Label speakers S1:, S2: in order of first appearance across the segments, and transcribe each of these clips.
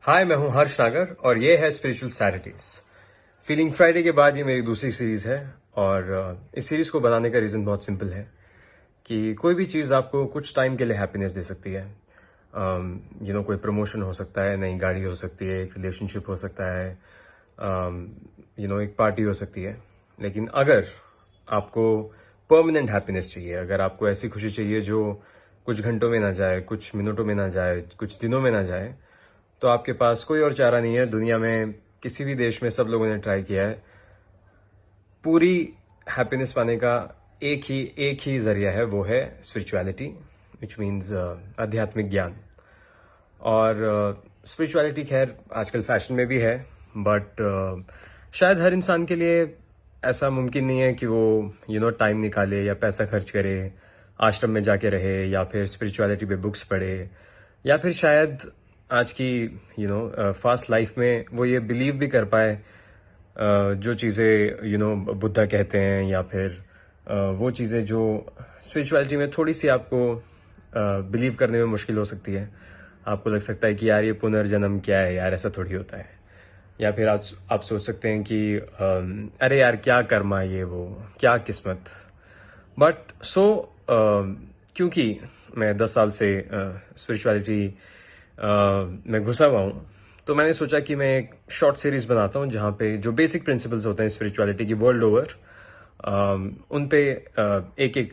S1: हाय, मैं हूं हर्ष नागर और ये है स्पिरिचुअल सैटरडेज। फीलिंग फ्राइडे के बाद ये मेरी दूसरी सीरीज है और इस सीरीज को बनाने का रीज़न बहुत सिंपल है कि कोई भी चीज़ आपको कुछ टाइम के लिए हैप्पीनेस दे सकती है। कोई प्रमोशन हो सकता है, नई गाड़ी हो सकती है, एक रिलेशनशिप हो सकता है, एक पार्टी हो सकती है। लेकिन अगर आपको परमानेंट हैप्पीनेस चाहिए, अगर आपको ऐसी खुशी चाहिए जो कुछ घंटों में ना जाए, कुछ मिनटों में ना जाए, कुछ दिनों में ना जाए, तो आपके पास कोई और चारा नहीं है। दुनिया में किसी भी देश में सब लोगों ने ट्राई किया है। पूरी हैप्पीनेस पाने का एक ही जरिया है, वो है स्पिरिचुअलिटी, विच मीन्स आध्यात्मिक ज्ञान। और स्पिरिचुअलिटी खैर आजकल फैशन में भी है, बट शायद हर इंसान के लिए ऐसा मुमकिन नहीं है कि वो टाइम निकाले या पैसा खर्च करे, आश्रम में जाके रहे, या फिर स्पिरिचुअलिटी पे बुक्स पढ़े, या फिर शायद आज की फास्ट लाइफ में वो ये बिलीव भी कर पाए जो चीज़ें बुद्धा कहते हैं, या फिर वो चीज़ें जो स्पिरिचुअलिटी में थोड़ी सी आपको बिलीव करने में मुश्किल हो सकती है। आपको लग सकता है कि यार ये पुनर्जन्म क्या है, यार ऐसा थोड़ी होता है। या फिर आप सोच सकते हैं कि अरे यार क्या कर्मा, ये वो क्या किस्मत। बट क्योंकि मैं 10 साल से स्पिरिचुअलिटी में घुसा हुआ हूँ, तो मैंने सोचा कि मैं एक शॉर्ट सीरीज बनाता हूँ जहाँ पे जो बेसिक प्रिंसिपल्स होते हैं स्पिरिचुअलिटी की वर्ल्ड ओवर, उन पे एक एक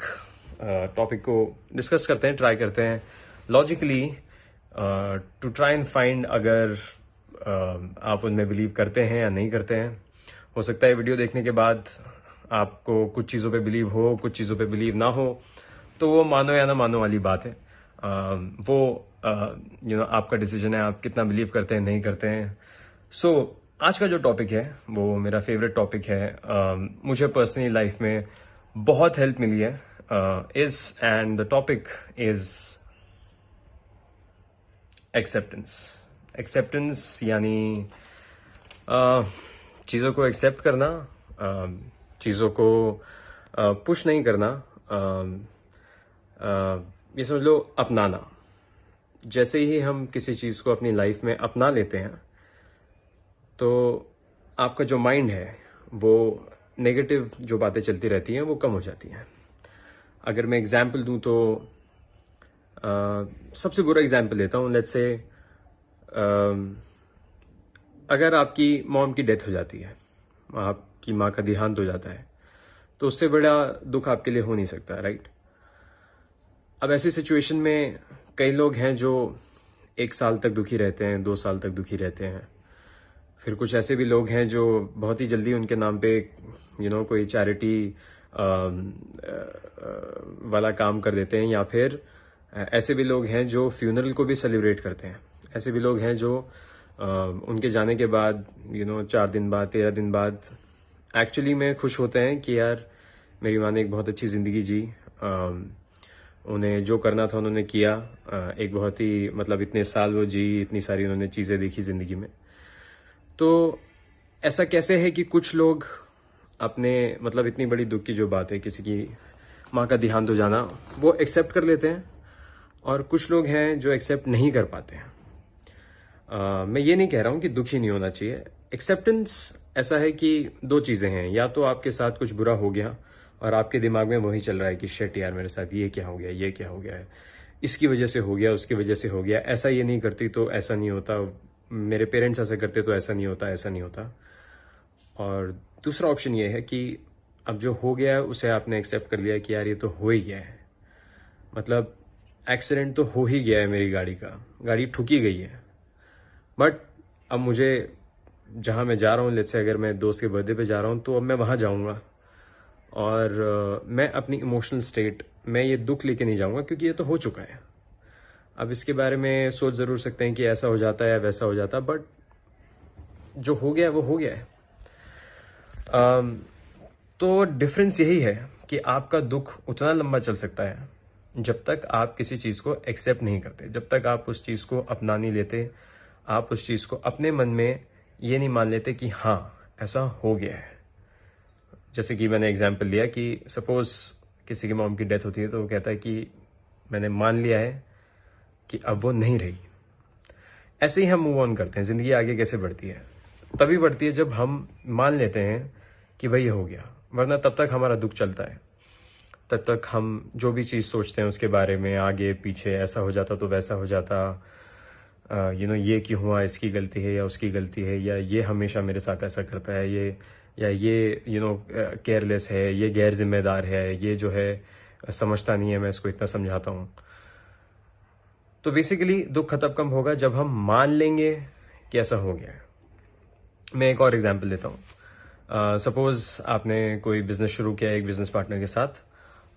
S1: टॉपिक को डिस्कस करते हैं, ट्राई करते हैं logically to try and find अगर आप उनमें बिलीव करते हैं या नहीं करते हैं। हो सकता है वीडियो देखने के बाद आपको कुछ चीज़ों पे बिलीव हो, कुछ चीज़ों पे बिलीव ना हो, तो वो मानो या ना मानो वाली बात है। आपका डिसीजन है, आप कितना बिलीव करते हैं, नहीं करते हैं। आज का जो टॉपिक है वो मेरा फेवरेट टॉपिक है। मुझे पर्सनली लाइफ में बहुत हेल्प मिली है and the topic is acceptance यानी चीज़ों को एक्सेप्ट करना, चीज़ों को पुश नहीं करना, ये समझ लो अपनाना। जैसे ही हम किसी चीज़ को अपनी लाइफ में अपना लेते हैं तो आपका जो माइंड है वो नेगेटिव जो बातें चलती रहती हैं वो कम हो जाती हैं। अगर मैं एग्जाम्पल दूं तो सबसे बुरा एग्जाम्पल लेता हूं। लेट्स से अगर आपकी मॉम की डेथ हो जाती है, आपकी माँ का देहांत हो जाता है, तो उससे बड़ा दुख आपके लिए हो नहीं सकता, राइट? अब ऐसी सिचुएशन में कई लोग हैं जो 1 साल तक दुखी रहते हैं, 2 साल तक दुखी रहते हैं। फिर कुछ ऐसे भी लोग हैं जो बहुत ही जल्दी उनके नाम पे कोई चैरिटी वाला काम कर देते हैं, या फिर ऐसे भी लोग हैं जो फ्यूनरल को भी सेलिब्रेट करते हैं। ऐसे भी लोग हैं जो उनके जाने के बाद 4 दिन बाद, 13 दिन बाद एक्चुअली में खुश होते हैं कि यार मेरी माँ ने एक बहुत अच्छी ज़िंदगी जी, उन्हें जो करना था उन्होंने किया, एक बहुत ही इतने साल वो जी, इतनी सारी उन्होंने चीज़ें देखी ज़िंदगी में। तो ऐसा कैसे है कि कुछ लोग अपने इतनी बड़ी दुख की जो बात है, किसी की माँ का देहांत हो जाना, वो एक्सेप्ट कर लेते हैं, और कुछ लोग हैं जो एक्सेप्ट नहीं कर पाते हैं। मैं ये नहीं कह रहा हूँ कि दुखी नहीं होना चाहिए। एक्सेप्टेंस ऐसा है कि 2 चीज़ें हैं, या तो आपके साथ कुछ बुरा हो गया और आपके दिमाग में वही चल रहा है कि शिट यार मेरे साथ ये क्या हो गया, ये क्या हो गया है, इसकी वजह से हो गया, उसकी वजह से हो गया, ऐसा ये नहीं करती तो ऐसा नहीं होता, मेरे पेरेंट्स ऐसा करते तो ऐसा नहीं होता, ऐसा नहीं होता। और दूसरा ऑप्शन ये है कि अब जो हो गया है उसे आपने एक्सेप्ट कर लिया कि यार ये तो हो ही गया है, एक्सीडेंट तो हो ही गया है, मेरी गाड़ी ठुकी गई है, बट अब मुझे जहाँ मैं जा रहा हूँ, लेट्स से अगर मैं दोस्त के बर्थडे पे जा रहा हूँ, तो अब मैं वहाँ जाऊँगा और मैं अपनी इमोशनल स्टेट में ये दुख लेके नहीं जाऊँगा, क्योंकि ये तो हो चुका है। अब इसके बारे में सोच ज़रूर सकते हैं कि ऐसा हो जाता है या वैसा हो जाता, बट जो हो गया है वो हो गया है। तो डिफरेंस यही है कि आपका दुख उतना लंबा चल सकता है जब तक आप किसी चीज़ को एक्सेप्ट नहीं करते, जब तक आप उस चीज़ को अपना नहीं लेते, आप उस चीज़ को अपने मन में ये नहीं मान लेते कि हाँ ऐसा हो गया है। जैसे कि मैंने एग्जाम्पल लिया कि सपोज किसी की मॉम की डेथ होती है, तो वो कहता है कि मैंने मान लिया है कि अब वो नहीं रही। ऐसे ही हम मूव ऑन करते हैं। ज़िंदगी आगे कैसे बढ़ती है? तभी बढ़ती है जब हम मान लेते हैं कि भाई ये हो गया, वरना तब तक हमारा दुख चलता है। तब तक हम जो भी चीज़ सोचते हैं उसके बारे में, आगे पीछे, ऐसा हो जाता तो वैसा हो जाता, ये क्यों हुआ, इसकी गलती है या उसकी गलती है, या ये हमेशा मेरे साथ ऐसा करता है, ये या ये केयरलेस है, ये गैर जिम्मेदार है, ये जो है समझता नहीं है, मैं इसको इतना समझाता हूँ। तो बेसिकली दुख खत्म कब होगा? जब हम मान लेंगे कि ऐसा हो गया है। मैं एक और एग्जांपल देता हूँ। सपोज आपने कोई बिजनेस शुरू किया एक बिजनेस पार्टनर के साथ,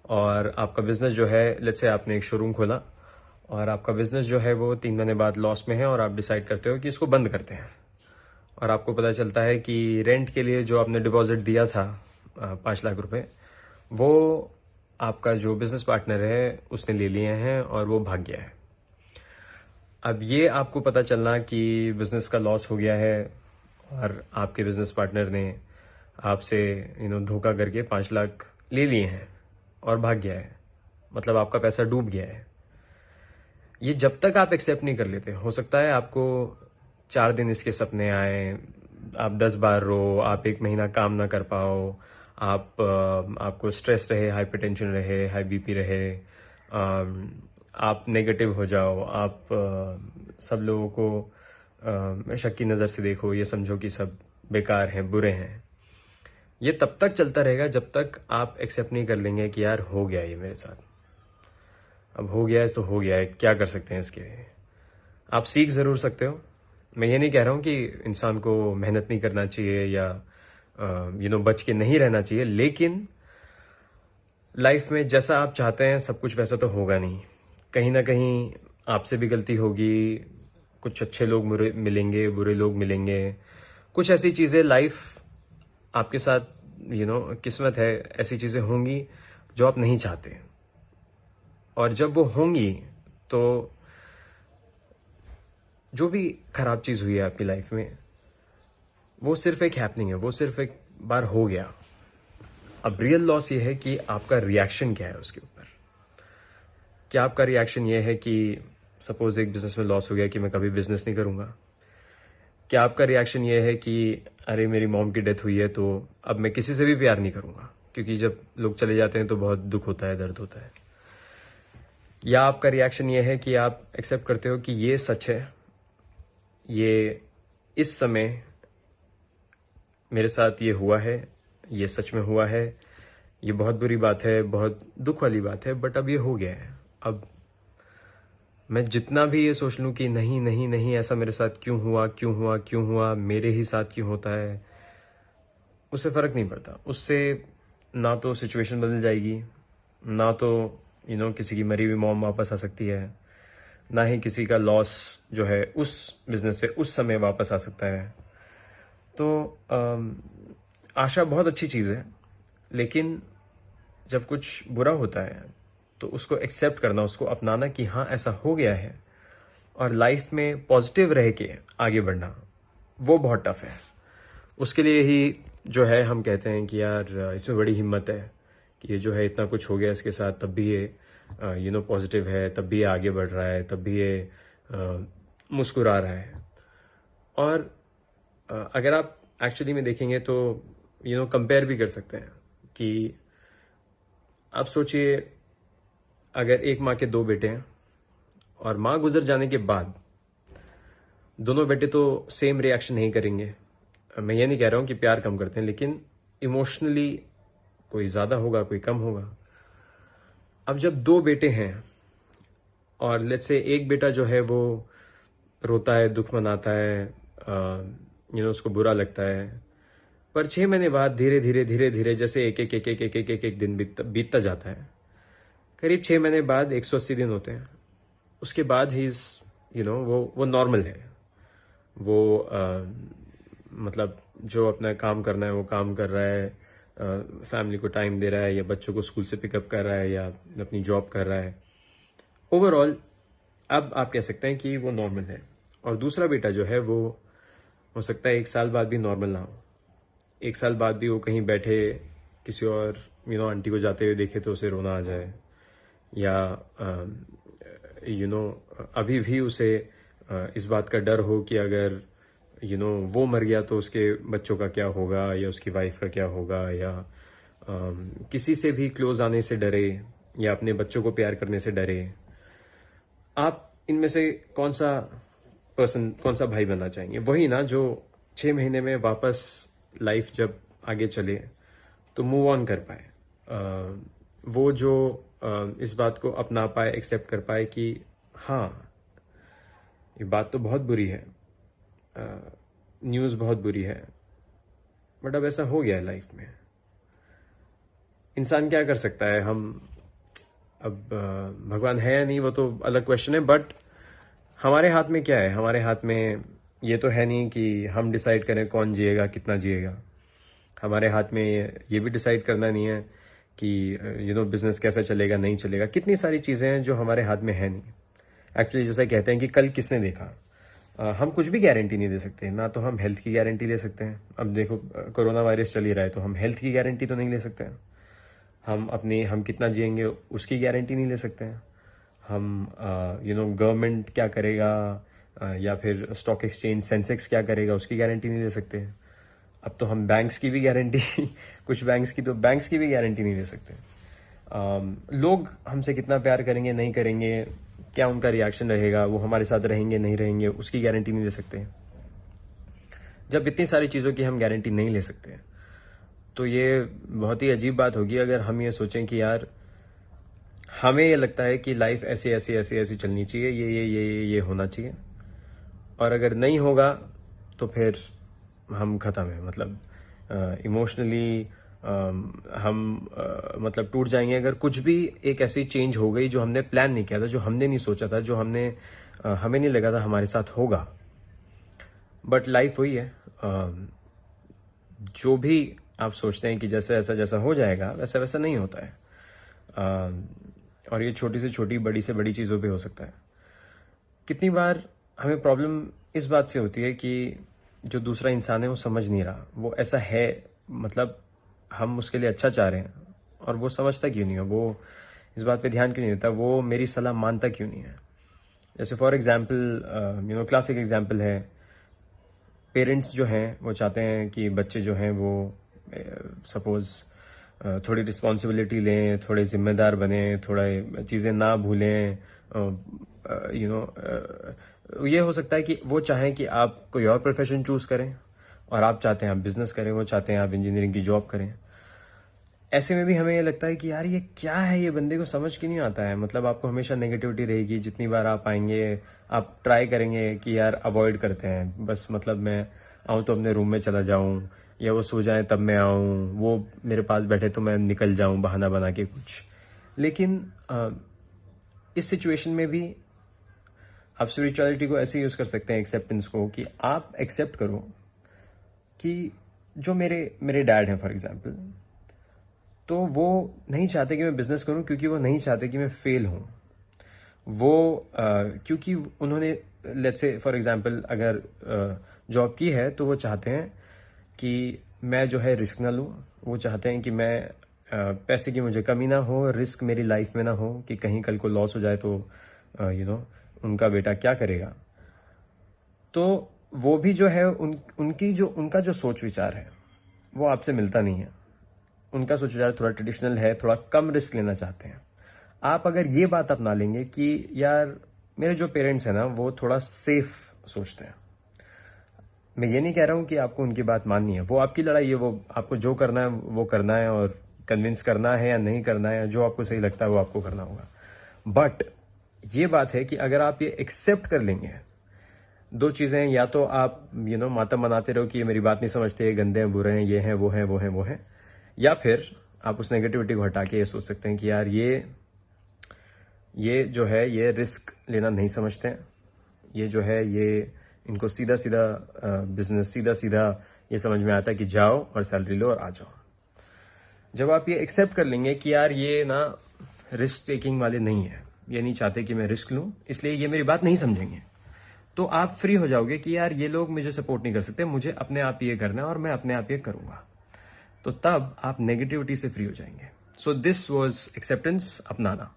S1: और आपका बिजनेस जो है, लेट्स से आपने एक शोरूम खोला, और आपका बिजनेस जो है वो 3 महीने बाद लॉस में है, और आप डिसाइड करते हो कि इसको बंद करते हैं। और आपको पता चलता है कि रेंट के लिए जो आपने डिपॉजिट दिया था 5 लाख रुपए, वो आपका जो बिजनेस पार्टनर है उसने ले लिए हैं और वो भाग गया है। अब ये आपको पता चलना कि बिजनेस का लॉस हो गया है, और आपके बिजनेस पार्टनर ने आपसे धोखा करके 5 लाख ले लिए हैं और भाग गया है, मतलब आपका पैसा डूब गया है। ये जब तक आप एक्सेप्ट नहीं कर लेते, हो सकता है आपको 4 दिन इसके सपने आए, आप 10 बार रो, आप 1 महीना काम ना कर पाओ, आपको स्ट्रेस रहे, हाइपरटेंशन रहे, हाई बीपी रहे, आप नेगेटिव हो जाओ, आप सब लोगों को शक की नज़र से देखो, ये समझो कि सब बेकार हैं, बुरे हैं। ये तब तक चलता रहेगा जब तक आप एक्सेप्ट नहीं कर लेंगे कि यार हो गया ये मेरे साथ, अब हो गया है तो हो गया है, क्या कर सकते हैं इसके। आप सीख ज़रूर सकते हो। मैं ये नहीं कह रहा हूँ कि इंसान को मेहनत नहीं करना चाहिए या बच के नहीं रहना चाहिए, लेकिन लाइफ में जैसा आप चाहते हैं सब कुछ वैसा तो होगा नहीं। कहीं ना कहीं आपसे भी गलती होगी, कुछ अच्छे लोग मिलेंगे, बुरे लोग मिलेंगे, कुछ ऐसी चीज़ें लाइफ आपके साथ किस्मत है, ऐसी चीज़ें होंगी जो आप नहीं चाहते। और जब वो होंगी तो जो भी खराब चीज़ हुई है आपकी लाइफ में, वो सिर्फ एक हैपनिंग है, वो सिर्फ एक बार हो गया। अब रियल लॉस ये है कि आपका रिएक्शन क्या है उसके ऊपर। क्या आपका रिएक्शन ये है कि सपोज एक बिजनेस में लॉस हो गया कि मैं कभी बिजनेस नहीं करूंगा? क्या आपका रिएक्शन ये है कि अरे मेरी मॉम की डेथ हुई है तो अब मैं किसी से भी प्यार नहीं करूंगा? क्योंकि जब लोग चले जाते हैं तो बहुत दुख होता है, दर्द होता है। या आपका रिएक्शन ये है कि आप एक्सेप्ट करते हो कि ये सच है, ये इस समय मेरे साथ ये हुआ है, ये सच में हुआ है, ये बहुत बुरी बात है, बहुत दुख वाली बात है, बट अब ये हो गया है। अब मैं जितना भी ये सोच लूं कि नहीं नहीं नहीं, ऐसा मेरे साथ क्यों हुआ, क्यों हुआ, क्यों हुआ, मेरे ही साथ क्यों होता है, उससे फ़र्क नहीं पड़ता। उससे ना तो सिचुएशन बदल जाएगी, ना तो किसी की मरी हुई मॉम वापस आ सकती है, ना ही किसी का लॉस जो है उस बिजनेस से उस समय वापस आ सकता है। तो आशा बहुत अच्छी चीज़ है, लेकिन जब कुछ बुरा होता है तो उसको एक्सेप्ट करना, उसको अपनाना कि हाँ ऐसा हो गया है, और लाइफ में पॉजिटिव रह के आगे बढ़ना, वो बहुत टफ है। उसके लिए ही जो है हम कहते हैं कि यार इसमें बड़ी हिम्मत है कि ये जो है इतना कुछ हो गया इसके साथ, तब भी ये पॉजिटिव है, तब भी ये आगे बढ़ रहा है, तब भी ये मुस्कुरा रहा है। और अगर आप एक्चुअली में देखेंगे तो कंपेयर भी कर सकते हैं कि आप सोचिए, अगर एक माँ के 2 बेटे हैं और माँ गुजर जाने के बाद दोनों बेटे तो सेम रिएक्शन नहीं करेंगे। मैं ये नहीं कह रहा हूँ कि प्यार कम करते हैं, लेकिन इमोशनली कोई ज़्यादा होगा, कोई कम होगा। अब जब 2 बेटे हैं और लेट्स से एक बेटा जो है वो रोता है, दुख मनाता है, उसको बुरा लगता है, पर 6 महीने बाद धीरे धीरे धीरे धीरे जैसे एक एक एक एक एक एक एक, एक दिन बीतता जाता है, करीब 6 महीने बाद 180 दिन होते हैं, उसके बाद ही वो नॉर्मल है। वो मतलब जो अपना काम करना है वो काम कर रहा है, फैमिली को टाइम दे रहा है, या बच्चों को स्कूल से पिकअप कर रहा है, या अपनी जॉब कर रहा है। ओवरऑल अब आप कह सकते हैं कि वो नॉर्मल है। और दूसरा बेटा जो है वो हो सकता है 1 साल बाद भी नॉर्मल ना हो। 1 साल बाद भी वो कहीं बैठे किसी और आंटी को जाते हुए देखे तो उसे रोना आ जाए, या अभी भी उसे इस बात का डर हो कि अगर वो मर गया तो उसके बच्चों का क्या होगा, या उसकी वाइफ का क्या होगा, या किसी से भी क्लोज आने से डरे, या अपने बच्चों को प्यार करने से डरे। आप इनमें से कौन सा भाई बनना चाहेंगे? वही ना जो 6 महीने में वापस लाइफ जब आगे चले तो मूव ऑन कर पाए, वो जो इस बात को अपना पाए, एक्सेप्ट कर पाए कि हाँ, ये बात तो बहुत बुरी है, न्यूज़ बहुत बुरी है, बट अब ऐसा हो गया है लाइफ में। इंसान क्या कर सकता है? हम अब भगवान है या नहीं वो तो अलग क्वेश्चन है, बट हमारे हाथ में क्या है? हमारे हाथ में ये तो है नहीं कि हम डिसाइड करें कौन जिएगा, कितना जिएगा। हमारे हाथ में ये भी डिसाइड करना नहीं है कि बिजनेस कैसा चलेगा, नहीं चलेगा। कितनी सारी चीज़ें हैं जो हमारे हाथ में है नहीं। एक्चुअली जैसा कहते हैं कि कल किसने देखा, हम कुछ भी गारंटी नहीं दे सकते ना। तो हम हेल्थ की गारंटी ले सकते हैं। अब देखो, कोरोना वायरस चल ही रहा है, तो हम हेल्थ की गारंटी तो नहीं ले सकते हैं। हम कितना जिएंगे उसकी गारंटी नहीं ले सकते हैं। हम गवर्नमेंट क्या करेगा, या फिर स्टॉक एक्सचेंज सेंसेक्स क्या करेगा, उसकी गारंटी नहीं ले सकते हैं। अब तो हम बैंक्स की भी गारंटी कुछ बैंक्स की भी गारंटी नहीं ले सकते। लोग हमसे कितना प्यार करेंगे, नहीं करेंगे, क्या उनका रिएक्शन रहेगा, वो हमारे साथ रहेंगे, नहीं रहेंगे, उसकी गारंटी नहीं ले सकते। जब इतनी सारी चीज़ों की हम गारंटी नहीं ले सकते, तो ये बहुत ही अजीब बात होगी अगर हम ये सोचें कि यार हमें ये लगता है कि लाइफ ऐसी ऐसी ऐसी ऐसी चलनी चाहिए, ये होना चाहिए, और अगर नहीं होगा तो फिर हम ख़त्म है। मतलब इमोशनली हम मतलब टूट जाएंगे अगर कुछ भी एक ऐसी चेंज हो गई जो हमने प्लान नहीं किया था, जो हमने नहीं सोचा था, जो हमें नहीं लगा था हमारे साथ होगा। बट लाइफ वही है, जो भी आप सोचते हैं कि जैसा हो जाएगा वैसा वैसा नहीं होता है। और ये छोटी से छोटी, बड़ी से बड़ी चीज़ों पे हो सकता है। कितनी बार हमें प्रॉब्लम इस बात से होती है कि जो दूसरा इंसान है वो समझ नहीं रहा, वो ऐसा है, मतलब हम उसके लिए अच्छा चाह रहे हैं और वो समझता क्यों नहीं है, वो इस बात पे ध्यान क्यों नहीं देता, वो मेरी सलाह मानता क्यों नहीं है। जैसे फॉर एग्जाम्पल क्लासिक एग्जाम्पल है, पेरेंट्स जो हैं वो चाहते हैं कि बच्चे जो हैं वो सपोज थोड़ी रिस्पॉन्सिबिलिटी लें, थोड़े जिम्मेदार बने, थोड़ा चीज़ें ना भूलें। ये हो सकता है कि वो चाहें कि आप कोई और प्रोफेशन चूज़ करें, और आप चाहते हैं आप बिजनेस करें, वो चाहते हैं आप इंजीनियरिंग की जॉब करें। ऐसे में भी हमें ये लगता है कि यार ये क्या है, ये बंदे को समझ क्यों नहीं आता है। मतलब आपको हमेशा नेगेटिविटी रहेगी, जितनी बार आप आएंगे आप ट्राई करेंगे कि यार अवॉइड करते हैं, बस मतलब मैं आऊँ तो अपने रूम में चला जाऊँ, या वो सो जाए तब मैं आऊँ, वो मेरे पास बैठे तो मैं निकल जाऊँ बहाना बना के कुछ। लेकिन इस सिचुएशन में भी आप स्पिरिचुअलिटी को ऐसे यूज कर सकते हैं, एक्सेप्टेंस को, कि आप एक्सेप्ट करो कि जो मेरे डैड हैं फॉर एग्जांपल, तो वो नहीं चाहते कि मैं बिजनेस करूं, क्योंकि वो नहीं चाहते कि मैं फेल हूं। वो क्योंकि उन्होंने लेट्स से फॉर एग्जांपल अगर जॉब की है, तो वो चाहते हैं कि मैं जो है रिस्क ना लूं। वो चाहते हैं कि मैं पैसे की मुझे कमी ना हो, रिस्क मेरी लाइफ में ना हो कि कहीं कल को लॉस हो जाए तो उनका बेटा क्या करेगा। तो वो भी जो है उनका जो सोच विचार है वो आपसे मिलता नहीं है। उनका सोच विचार थोड़ा ट्रेडिशनल है, थोड़ा कम रिस्क लेना चाहते हैं। आप अगर ये बात अपना लेंगे कि यार मेरे जो पेरेंट्स हैं ना वो थोड़ा सेफ सोचते हैं, मैं ये नहीं कह रहा हूं कि आपको उनकी बात माननी है, वो आपकी लड़ाई है, वो आपको जो करना है वो करना है, और कन्विंस करना है या नहीं करना है, जो आपको सही लगता है वो आपको करना होगा। बट ये बात है कि अगर आप ये एक्सेप्ट कर लेंगे, दो चीजें हैं, या तो आप मातम बनाते रहो कि ये मेरी बात नहीं समझते, ये गंदे हैं, बुरे हैं, ये हैं, वो हैं, या फिर आप उस नेगेटिविटी को हटा के ये सोच सकते हैं कि यार ये जो है ये रिस्क लेना नहीं समझते हैं, ये जो है ये इनको सीधा सीधा बिजनेस सीधा ये समझ में आता है कि जाओ और सैलरी लो और आ जाओ। जब आप ये एक्सेप्ट कर लेंगे कि यार ये ना रिस्क टेकिंग वाले नहीं है, ये नहीं चाहते कि मैं रिस्क लूं, इसलिए ये मेरी बात नहीं समझेंगे, तो आप फ्री हो जाओगे कि यार ये लोग मुझे सपोर्ट नहीं कर सकते, मुझे अपने आप ये करना है और मैं अपने आप ये करूंगा। तो तब आप नेगेटिविटी से फ्री हो जाएंगे। सो दिस वॉज एक्सेप्टेंस, अपनाना।